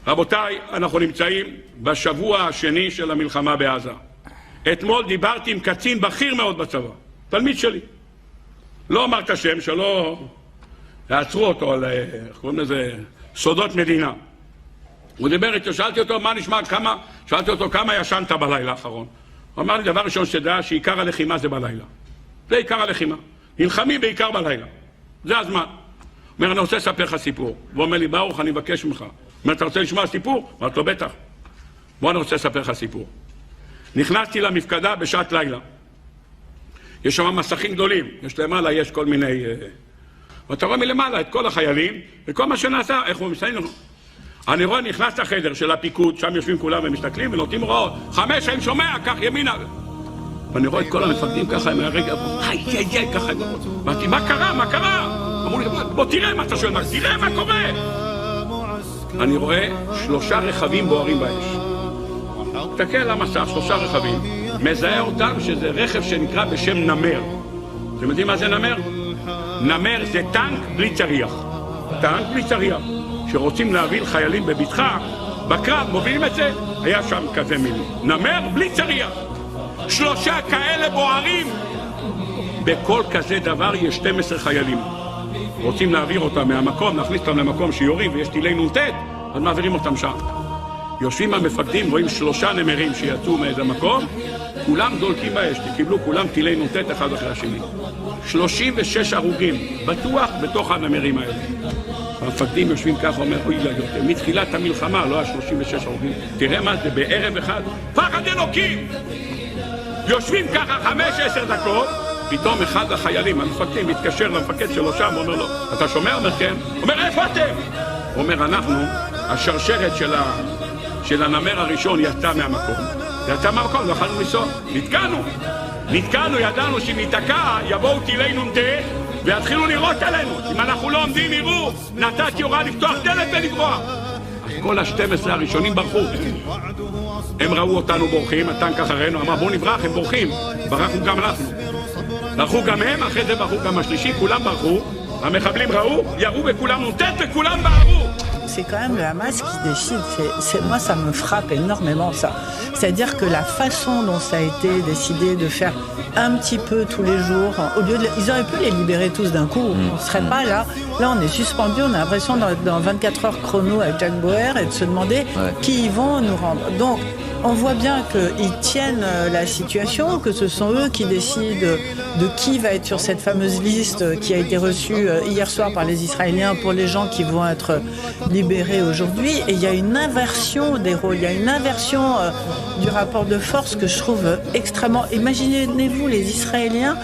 רבותיי, אנחנו נמצאים בשבוע השני של המלחמה בעזה. אתמול דיברתי עם קצין בכיר מאוד בצבא, תלמיד שלי. לא אמר את השם, שלא יעצרו אותו על, איך קוראים לזה, סודות מדינה. הוא דיבר איתו, שאלתי אותו מה נשמע, שאלתי אותו כמה ישנת בלילה האחרון. הוא אמר לי, דבר ראשון שתדע שעיקר הלחימה זה בלילה. זה עיקר הלחימה. נלחמים בעיקר בלילה. זה הזמן. הוא אומר, אני רוצה לספר לך סיפור. הוא אומר לי, ברוך, אני מבקש ממך. הוא אומר, אתה רוצה לשמוע סיפור? אמרתי לו, בטח. בוא, אני רוצה לספר לך סיפור. נכנסתי למפקדה בשעת לילה. יש שם מסכים גדולים. יש למעלה, יש כל מיני... ואתה רואה מלמעלה את כל החיילים, וכל מה שנעשה, איך הוא מסיים? אני רואה, נכנס לחדר של הפיקוד, שם יושבים כולם ומסתכלים ונותנים הוראות. 5, אני שומע, כך ימינה. ואני רואה את כל המפקדים ככה, עם הרגע, היי, ככה. אמרתי, מה קרה? מה קרה? אמרו לי, בוא תראה מה אתה שואל, תראה מה קורה. אני רואה 3 רכבים בוערים באש. תסתכל על המסך, 3 רכבים. מזהה אותם שזה רכב שנקרא בשם נמר. אתם יודעים מה זה נמר? נמר זה טנק בלי צריח. טנק בלי צריח. שרוצים להביא חיילים בבטחה, בקרב מובילים את זה, היה שם כזה מילים. נמר בלי צריח. 3 כאלה בוערים. בכל כזה דבר יש 12 חיילים. רוצים להעביר אותם מהמקום, להכניס אותם למקום שיורים ויש טילי נ"ט, אז מעבירים אותם שם. יושבים המפקדים, רואים 3 נמרים שיצאו מאיזה מקום, כולם דולקים באש, קיבלו כולם טילי נ"ט אחד אחרי השני. 36 הרוגים, בטוח בתוך הנמרים האלה. המפקדים יושבים ככה, אומר, אוי, מתחילת המלחמה, לא היה 36 הרוגים. תראה מה זה, בערב אחד, פחד אלוקים! יושבים ככה 5-10 דקות, פתאום אחד החיילים, המפקדים, מתקשר למפקד שלו שם, אומר לו, אתה שומע? אומר, כן. אומר, איפה אתם? הוא אומר, אנחנו, השרשרת של הנמר הראשון יצא מהמקום. יצא מהמקום, לא יכולנו לנסוע. נתקענו, ידענו שניתקע, יבואו טילי נ"ט ויתחילו לירות עלינו. אם אנחנו לא עומדים, יראו, נתתי הוראה לפתוח דלת ולברוח. אז כל ה-12 הראשונים ברחו. הם ראו אותנו בורחים, הטנק אחרינו, אמר בואו נברח, הם בורחים. ברחנו גם אנחנו. ברחו גם הם, אחרי זה ברחו גם השלישי, כולם ברחו. המחבלים ראו, ירו בכולם נ"ט וכולם בערו. C'est quand même le Hamas qui décide. Moi, ça me frappe énormément, ça. C'est-à-dire que la façon dont ça a été décidé de faire un petit peu tous les jours, au lieu de... Ils auraient pu les libérer tous d'un coup, on ne serait pas là. Là, on est suspendu, on a l'impression dans 24 heures chrono avec Jack Bauer et de se demander qui ils vont nous rendre. Donc, on voit bien qu'ils tiennent la situation, que ce sont eux qui décident de qui va être sur cette fameuse liste qui a été reçue hier soir par les Israéliens pour les gens qui vont être libérés aujourd'hui. Et il y a une inversion des rôles, il y a une inversion du rapport de force que je trouve extrêmement... Imaginez-vous les Israéliens